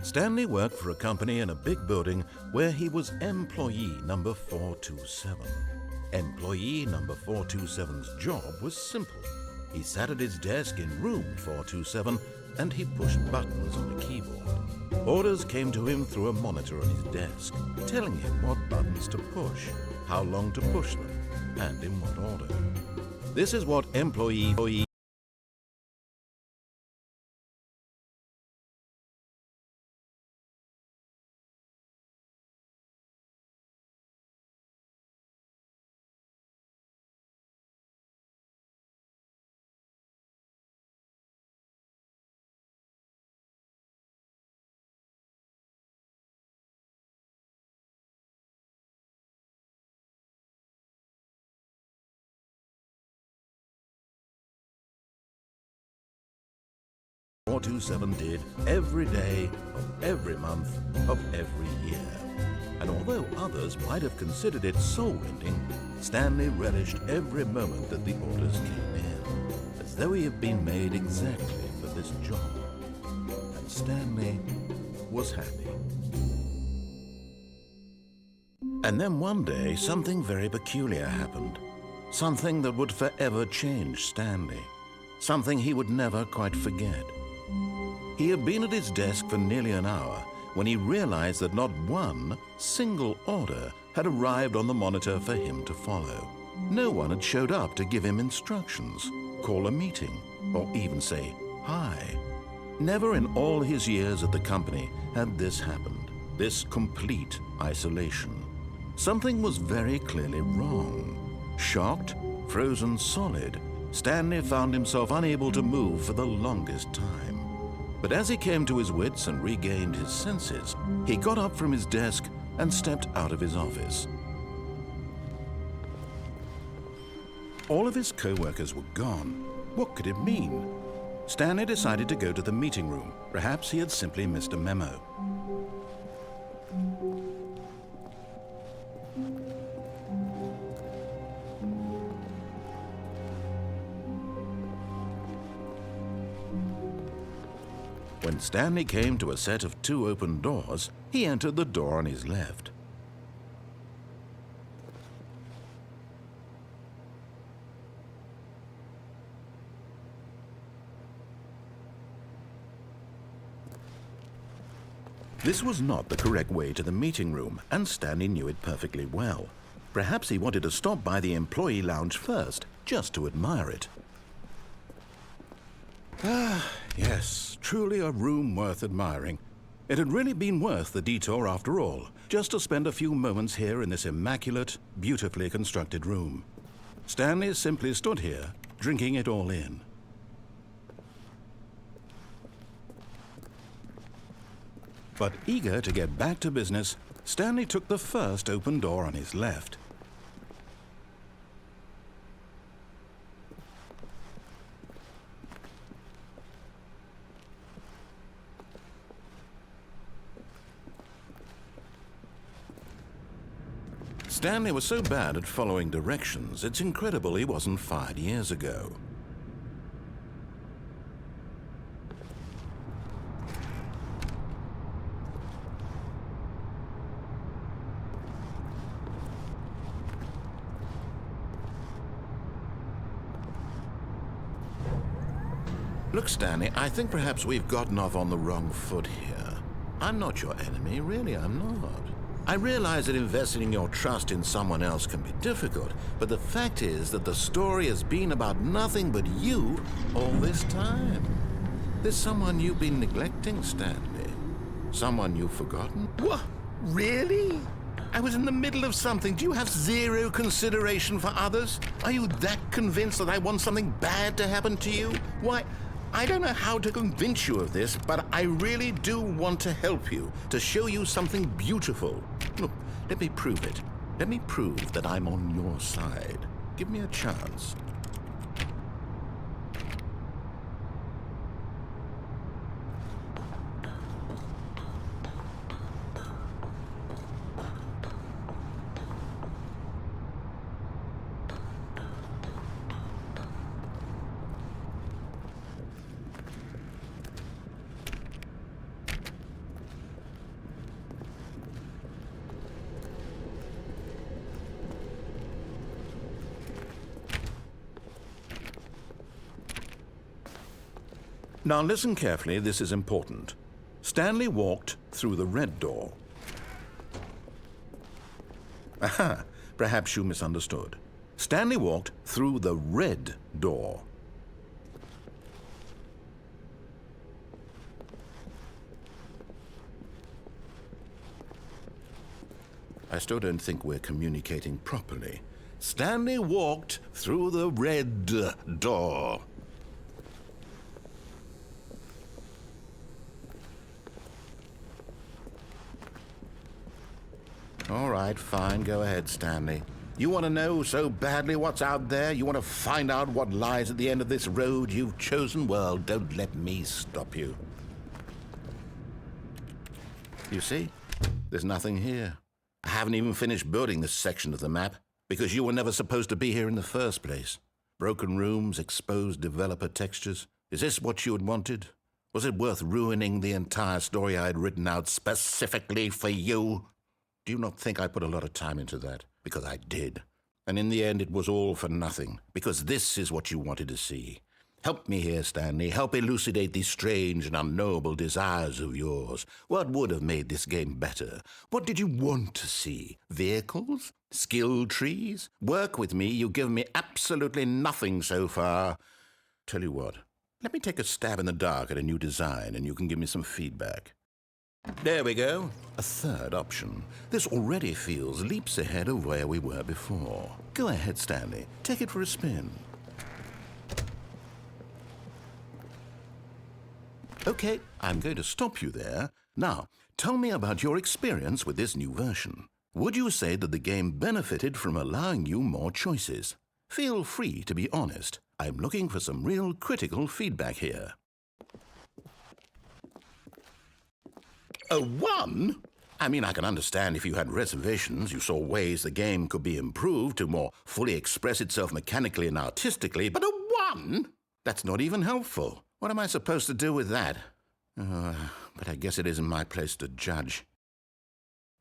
Stanley worked for a company in a big building where he was employee number 427. Employee number 427's job was simple. He sat at his desk in room 427 and he pushed buttons on a keyboard. Orders came to him through a monitor on his desk, telling him what buttons to push, how long to push them, and in what order. This is what employee .427 did every day of every month of every year. And although others might have considered it soul-rending, Stanley relished every moment that the orders came in, as though he had been made exactly for this job. And Stanley was happy. And then one day, something very peculiar happened. Something that would forever change Stanley. Something he would never quite forget. He had been at his desk for nearly an hour when he realized that not one single order had arrived on the monitor for him to follow. No one had showed up to give him instructions, call a meeting, or even say hi. Never in all his years at the company had this happened, this complete isolation. Something was very clearly wrong. Shocked, frozen solid, Stanley found himself unable to move for the longest time. But as he came to his wits and regained his senses, he got up from his desk and stepped out of his office. All of his co-workers were gone. What could it mean? Stanley decided to go to the meeting room. Perhaps he had simply missed a memo. When Stanley came to a set of 2 open doors, he entered the door on his left. This was not the correct way to the meeting room, and Stanley knew it perfectly well. Perhaps he wanted to stop by the employee lounge first, just to admire it. Yes, truly a room worth admiring. It had really been worth the detour after all, just to spend a few moments here in this immaculate, beautifully constructed room. Stanley simply stood here, drinking it all in. But eager to get back to business, Stanley took the first open door on his left. Stanley was so bad at following directions, it's incredible he wasn't fired years ago. Look, Stanley, I think perhaps we've gotten off on the wrong foot here. I'm not your enemy, really, I'm not. I realize that investing your trust in someone else can be difficult, but the fact is that the story has been about nothing but you all this time. There's someone you've been neglecting, Stanley. Someone you've forgotten. What? Really? I was in the middle of something. Do you have zero consideration for others? Are you that convinced that I want something bad to happen to you? Why, I don't know how to convince you of this, but I really do want to help you, to show you something beautiful. Look, let me prove it. Let me prove that I'm on your side. Give me a chance. Now listen carefully, this is important. Stanley walked through the red door. Aha, perhaps you misunderstood. Stanley walked through the red door. I still don't think we're communicating properly. Stanley walked through the red door. All right, fine. Go ahead, Stanley. You want to know so badly what's out there? You want to find out what lies at the end of this road you've chosen? Well, don't let me stop you. You see? There's nothing here. I haven't even finished building this section of the map because you were never supposed to be here in the first place. Broken rooms, exposed developer textures. Is this what you had wanted? Was it worth ruining the entire story I had written out specifically for you? Do you not think I put a lot of time into that? Because I did. And in the end, it was all for nothing. Because this is what you wanted to see. Help me here, Stanley. Help elucidate these strange and unknowable desires of yours. What would have made this game better? What did you want to see? Vehicles? Skill trees? Work with me. You've given me absolutely nothing so far. Tell you what. Let me take a stab in the dark at a new design, and you can give me some feedback. There we go. A third option. This already feels leaps ahead of where we were before. Go ahead, Stanley. Take it for a spin. Okay, I'm going to stop you there. Now, tell me about your experience with this new version. Would you say that the game benefited from allowing you more choices? Feel free to be honest. I'm looking for some real critical feedback here. A 1? I mean, I can understand if you had reservations, you saw ways the game could be improved to more fully express itself mechanically and artistically, but a 1? That's not even helpful. What am I supposed to do with that? But I guess it isn't my place to judge.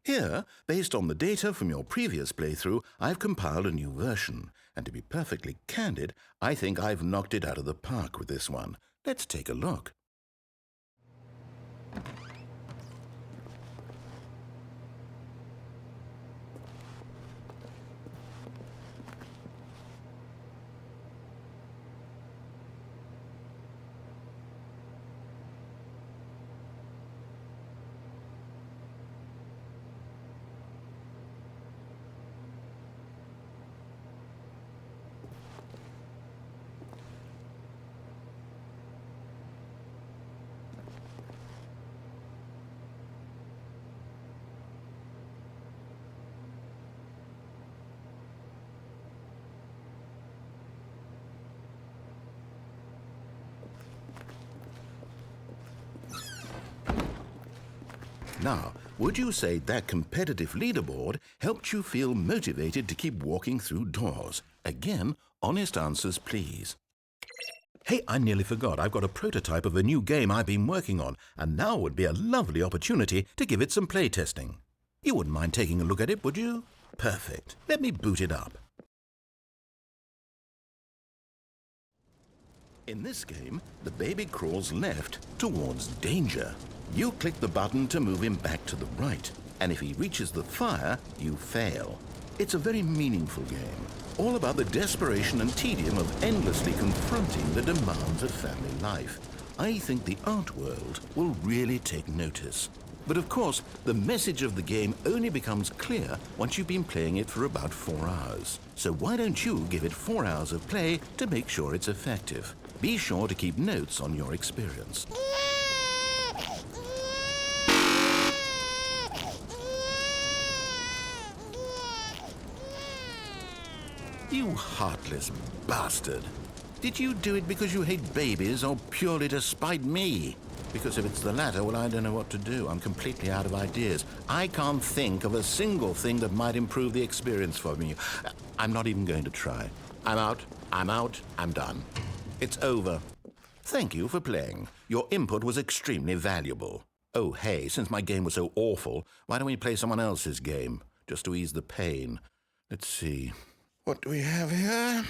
Here, based on the data from your previous playthrough, I've compiled a new version. And to be perfectly candid, I think I've knocked it out of the park with this one. Let's take a look. Now, would you say that competitive leaderboard helped you feel motivated to keep walking through doors? Again, honest answers, please. Hey, I nearly forgot. I've got a prototype of a new game I've been working on, and now would be a lovely opportunity to give it some playtesting. You wouldn't mind taking a look at it, would you? Perfect. Let me boot it up. In this game, the baby crawls left towards danger. You click the button to move him back to the right, and if he reaches the fire, you fail. It's a very meaningful game, all about the desperation and tedium of endlessly confronting the demands of family life. I think the art world will really take notice. But of course, the message of the game only becomes clear once you've been playing it for about 4 hours. So why don't you give it 4 hours of play to make sure it's effective? Be sure to keep notes on your experience. You heartless bastard. Did you do it because you hate babies or purely to spite me? Because if it's the latter, well, I don't know what to do. I'm completely out of ideas. I can't think of a single thing that might improve the experience for me. I'm not even going to try. I'm out, I'm done. It's over. Thank you for playing. Your input was extremely valuable. Oh, hey, since my game was so awful, why don't we play someone else's game, just to ease the pain? Let's see. What do we have here?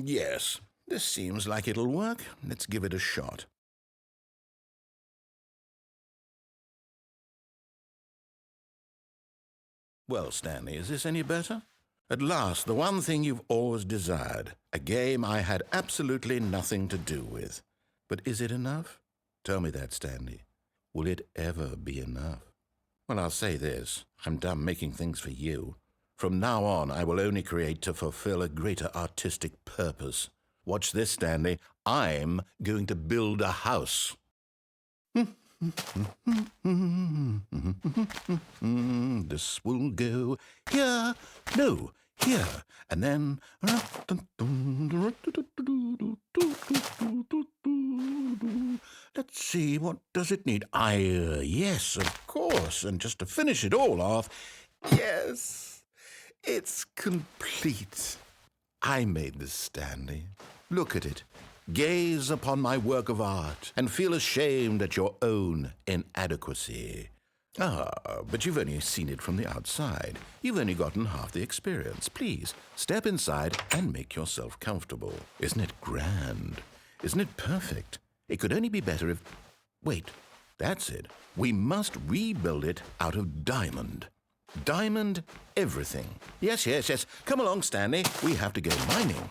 Yes. This seems like it'll work. Let's give it a shot. Well, Stanley, is this any better? At last, the one thing you've always desired, a game I had absolutely nothing to do with. But is it enough? Tell me that, Stanley. Will it ever be enough? Well, I'll say this. I'm done making things for you. From now on, I will only create to fulfill a greater artistic purpose. Watch this, Stanley. I'm going to build a house. This will go here, no, here, and then... Let's see, what does it need? Yes, of course, and just to finish it all off, yes, it's complete. I made this, Stanley. Look at it. Gaze upon my work of art and feel ashamed at your own inadequacy. But you've only seen it from the outside. You've only gotten half the experience. Please, step inside and make yourself comfortable. Isn't it grand? Isn't it perfect? It could only be better if... Wait, that's it. We must rebuild it out of diamond. Diamond everything. Yes. Come along, Stanley. We have to go mining.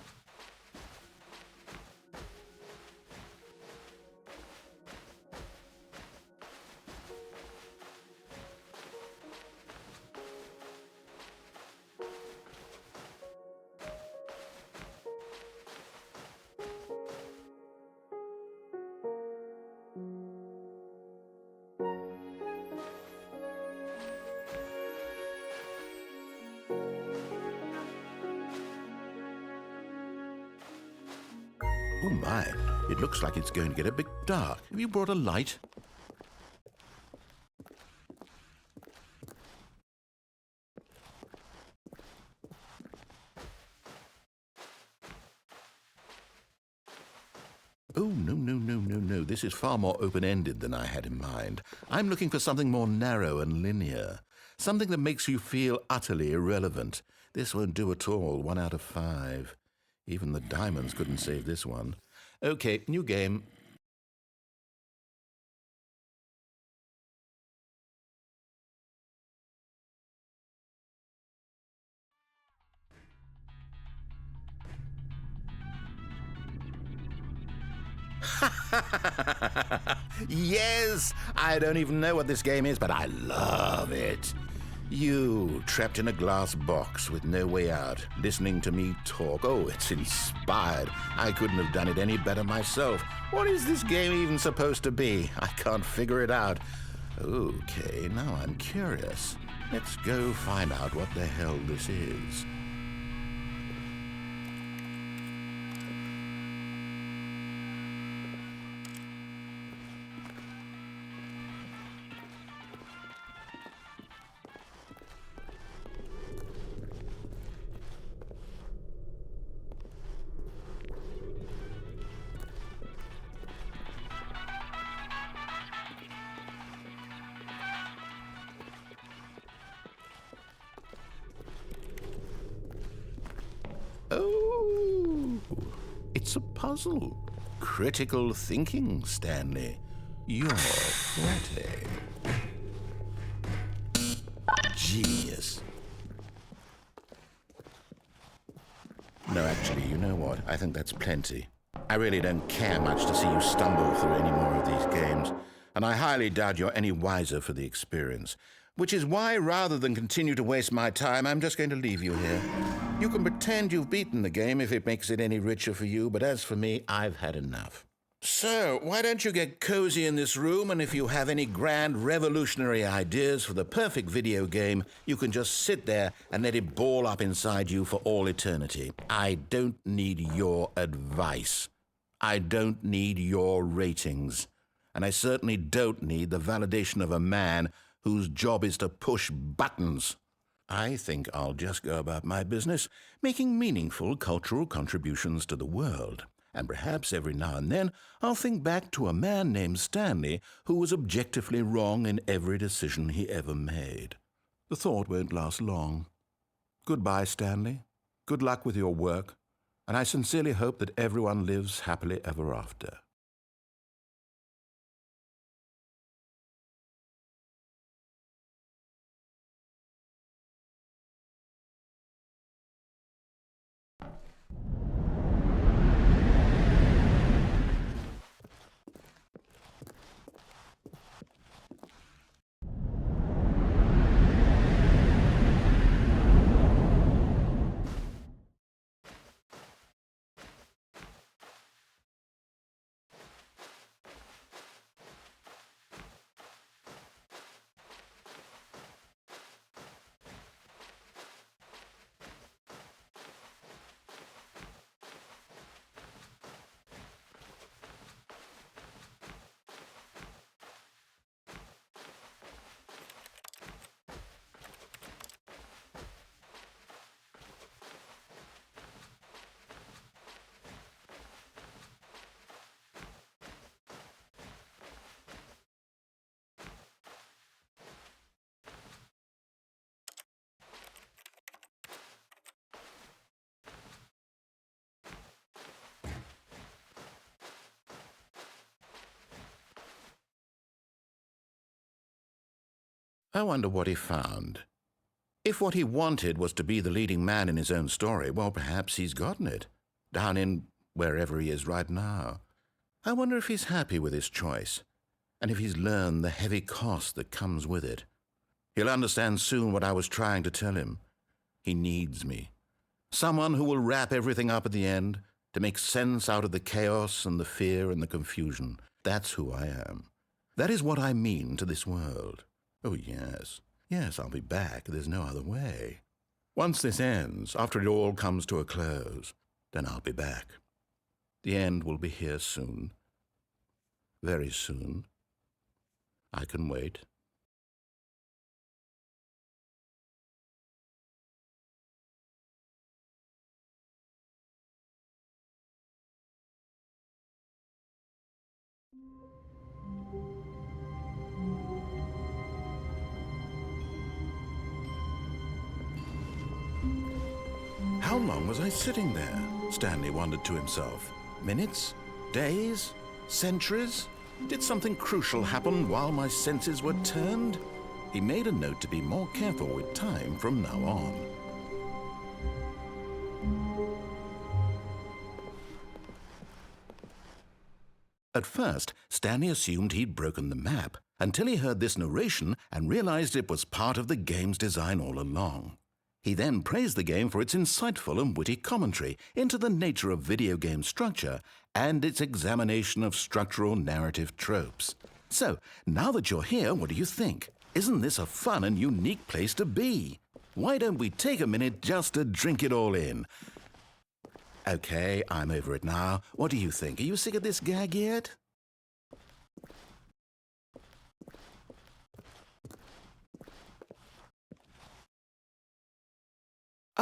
Oh my, it looks like it's going to get a bit dark. Have you brought a light? Oh, no. This is far more open-ended than I had in mind. I'm looking for something more narrow and linear. Something that makes you feel utterly irrelevant. This won't do at all. 1 out of 5. Even the diamonds couldn't save this one. Okay, new game. Yes! I don't even know what this game is, but I love it. You, trapped in a glass box with no way out, listening to me talk. Oh, it's inspired. I couldn't have done it any better myself. What is this game even supposed to be? I can't figure it out. Okay, now I'm curious. Let's go find out what the hell this is. Oh, it's a puzzle. Critical thinking, Stanley. You're forte. Genius. No, actually, you know what? I think that's plenty. I really don't care much to see you stumble through any more of these games, and I highly doubt you're any wiser for the experience. Which is why, rather than continue to waste my time, I'm just going to leave you here. You can pretend you've beaten the game if it makes it any richer for you, but as for me, I've had enough. So, why don't you get cozy in this room, and if you have any grand revolutionary ideas for the perfect video game, you can just sit there and let it ball up inside you for all eternity. I don't need your advice. I don't need your ratings. And I certainly don't need the validation of a man whose job is to push buttons. I think I'll just go about my business, making meaningful cultural contributions to the world. And perhaps every now and then I'll think back to a man named Stanley who was objectively wrong in every decision he ever made. The thought won't last long. Goodbye, Stanley. Good luck with your work. and I sincerely hope that everyone lives happily ever after. I wonder what he found. If what he wanted was to be the leading man in his own story, well, perhaps he's gotten it, down in wherever he is right now. I wonder if he's happy with his choice, and if he's learned the heavy cost that comes with it. He'll understand soon what I was trying to tell him. He needs me. Someone who will wrap everything up at the end, to make sense out of the chaos and the fear and the confusion. That's who I am. That is what I mean to this world. Oh, yes. Yes, I'll be back. There's no other way. Once this ends, after it all comes to a close, then I'll be back. The end will be here soon. Very soon. I can wait. How long was I sitting there? Stanley wondered to himself. Minutes? Days? Centuries? Did something crucial happen while my senses were turned? He made a note to be more careful with time from now on. At first, Stanley assumed he'd broken the map until he heard this narration and realized it was part of the game's design all along. He then praised the game for its insightful and witty commentary into the nature of video game structure and its examination of structural narrative tropes. So, now that you're here, what do you think? Isn't this a fun and unique place to be? Why don't we take a minute just to drink it all in? Okay, I'm over it now. What do you think? Are you sick of this gag yet?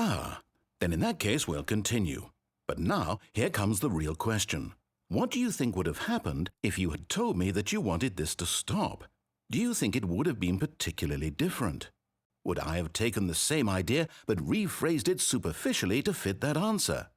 Ah, then in that case we'll continue. But now, here comes the real question. What do you think would have happened if you had told me that you wanted this to stop? Do you think it would have been particularly different? Would I have taken the same idea but rephrased it superficially to fit that answer?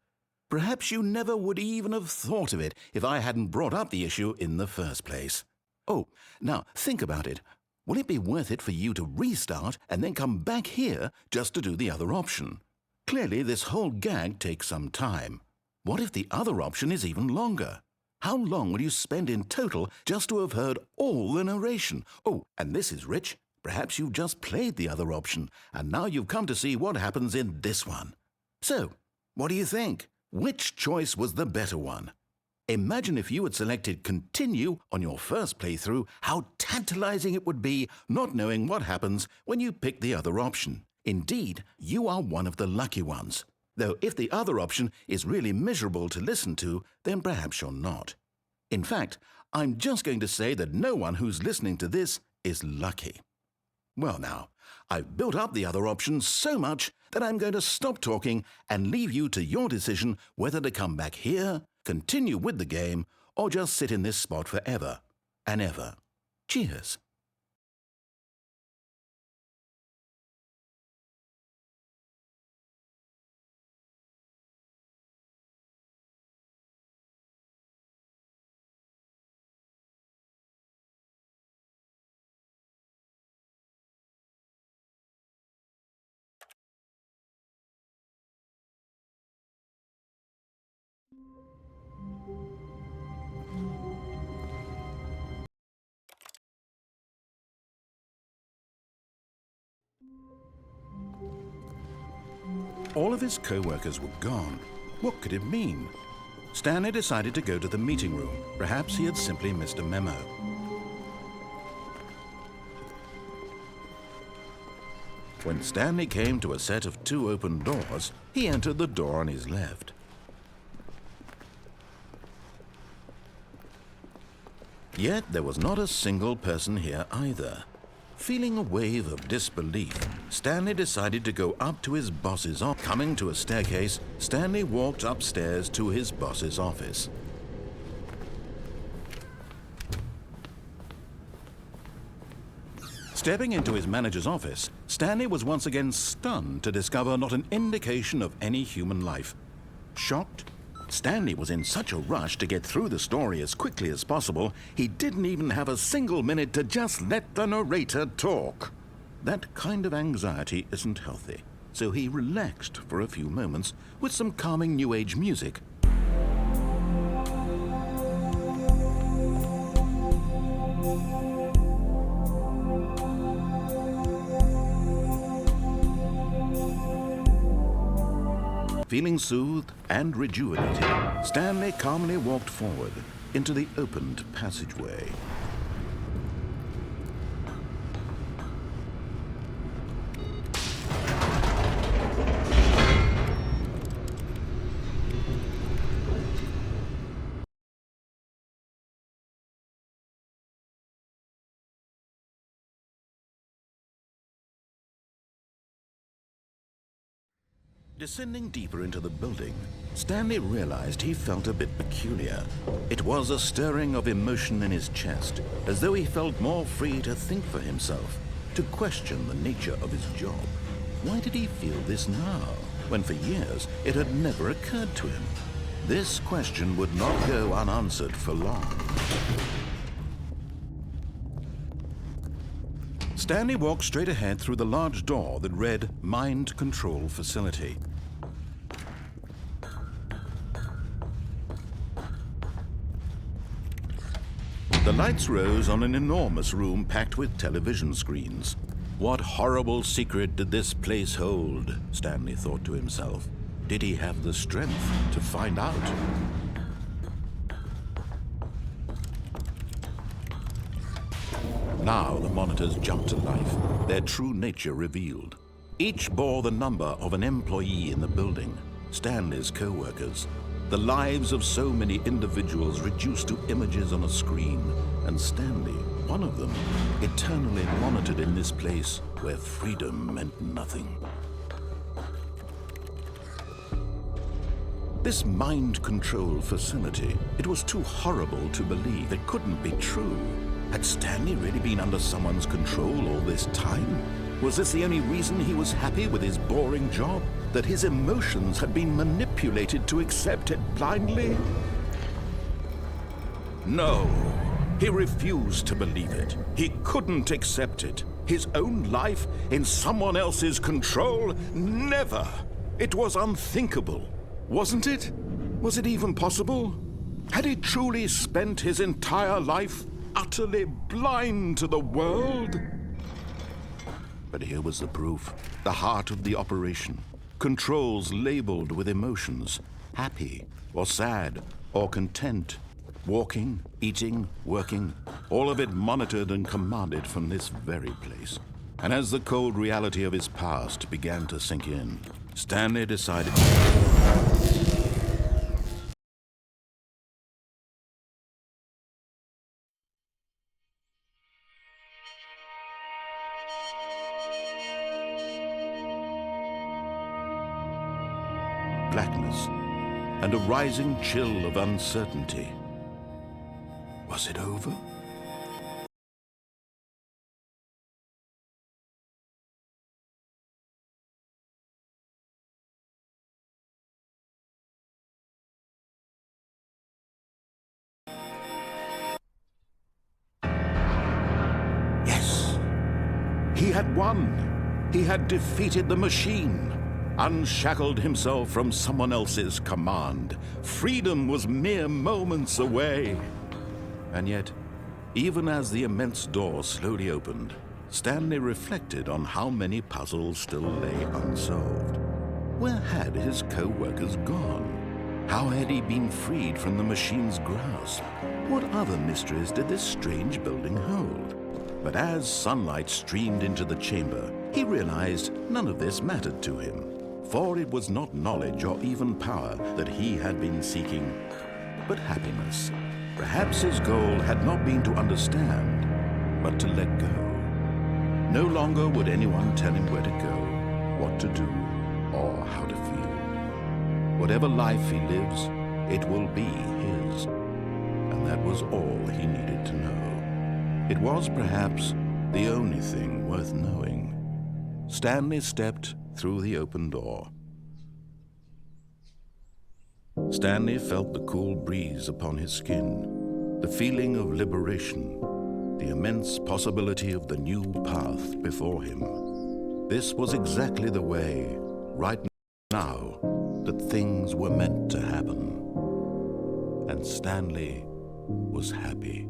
Perhaps you never would even have thought of it if I hadn't brought up the issue in the first place. Oh, now think about it. Will it be worth it for you to restart and then come back here just to do the other option? Clearly, this whole gag takes some time. What if the other option is even longer? How long will you spend in total just to have heard all the narration? Oh, and this is rich. Perhaps you've just played the other option, and now you've come to see what happens in this one. So, what do you think? Which choice was the better one? Imagine if you had selected Continue on your first playthrough, how tantalizing it would be not knowing what happens when you pick the other option. Indeed, you are one of the lucky ones. Though if the other option is really miserable to listen to, then perhaps you're not. In fact, I'm just going to say that no one who's listening to this is lucky. Well now, I've built up the other option so much that I'm going to stop talking and leave you to your decision whether to come back here, continue with the game, or just sit in this spot forever and ever. Cheers. All of his co-workers were gone. What could it mean? Stanley decided to go to the meeting room. Perhaps he had simply missed a memo. When Stanley came to a set of 2 open doors, he entered the door on his left. Yet there was not a single person here either. Feeling a wave of disbelief, Stanley decided to go up to his boss's office. Coming to a staircase, Stanley walked upstairs to his boss's office. Stepping into his manager's office, Stanley was once again stunned to discover not an indication of any human life. Shocked, Stanley was in such a rush to get through the story as quickly as possible, he didn't even have a single minute to just let the narrator talk. That kind of anxiety isn't healthy, so he relaxed for a few moments with some calming New Age music. Feeling soothed and rejuvenated, Stanley calmly walked forward into the opened passageway. Descending deeper into the building, Stanley realized he felt a bit peculiar. It was a stirring of emotion in his chest, as though he felt more free to think for himself, to question the nature of his job. Why did he feel this now, when for years it had never occurred to him? This question would not go unanswered for long. Stanley walked straight ahead through the large door that read Mind Control Facility. The lights rose on an enormous room packed with television screens. What horrible secret did this place hold? Stanley thought to himself. Did he have the strength to find out? Now the monitors jumped to life, their true nature revealed. Each bore the number of an employee in the building, Stanley's co-workers. The lives of so many individuals reduced to images on a screen, and Stanley, one of them, eternally monitored in this place where freedom meant nothing. This mind control facility, it was too horrible to believe. It couldn't be true. Had Stanley really been under someone's control all this time? Was this the only reason he was happy with his boring job? That his emotions had been manipulated to accept it blindly? No, he refused to believe it. He couldn't accept it. His own life in someone else's control? Never! It was unthinkable, wasn't it? Was it even possible? Had he truly spent his entire life utterly blind to the world? But here was the proof, the heart of the operation. Controls labeled with emotions, happy or sad or content, walking, eating, working, all of it monitored and commanded from this very place. And as the cold reality of his past began to sink in, Stanley decided blackness and a rising chill of uncertainty. Was it over? Yes, he had won. He had defeated the machine. unshackled himself from someone else's command. Freedom was mere moments away. And yet, even as the immense door slowly opened, Stanley reflected on how many puzzles still lay unsolved. Where had his co-workers gone? How had he been freed from the machine's grasp? What other mysteries did this strange building hold? But as sunlight streamed into the chamber, he realized none of this mattered to him, for it was not knowledge or even power that he had been seeking, but happiness. Perhaps his goal had not been to understand, but to let go. No longer would anyone tell him where to go, what to do, or how to feel. Whatever life he lives, it will be his. And that was all he needed to know. It was perhaps the only thing worth knowing. Stanley stepped through the open door. Stanley felt the cool breeze upon his skin, the feeling of liberation, the immense possibility of the new path before him. This was exactly the way, right now, that things were meant to happen. And Stanley was happy.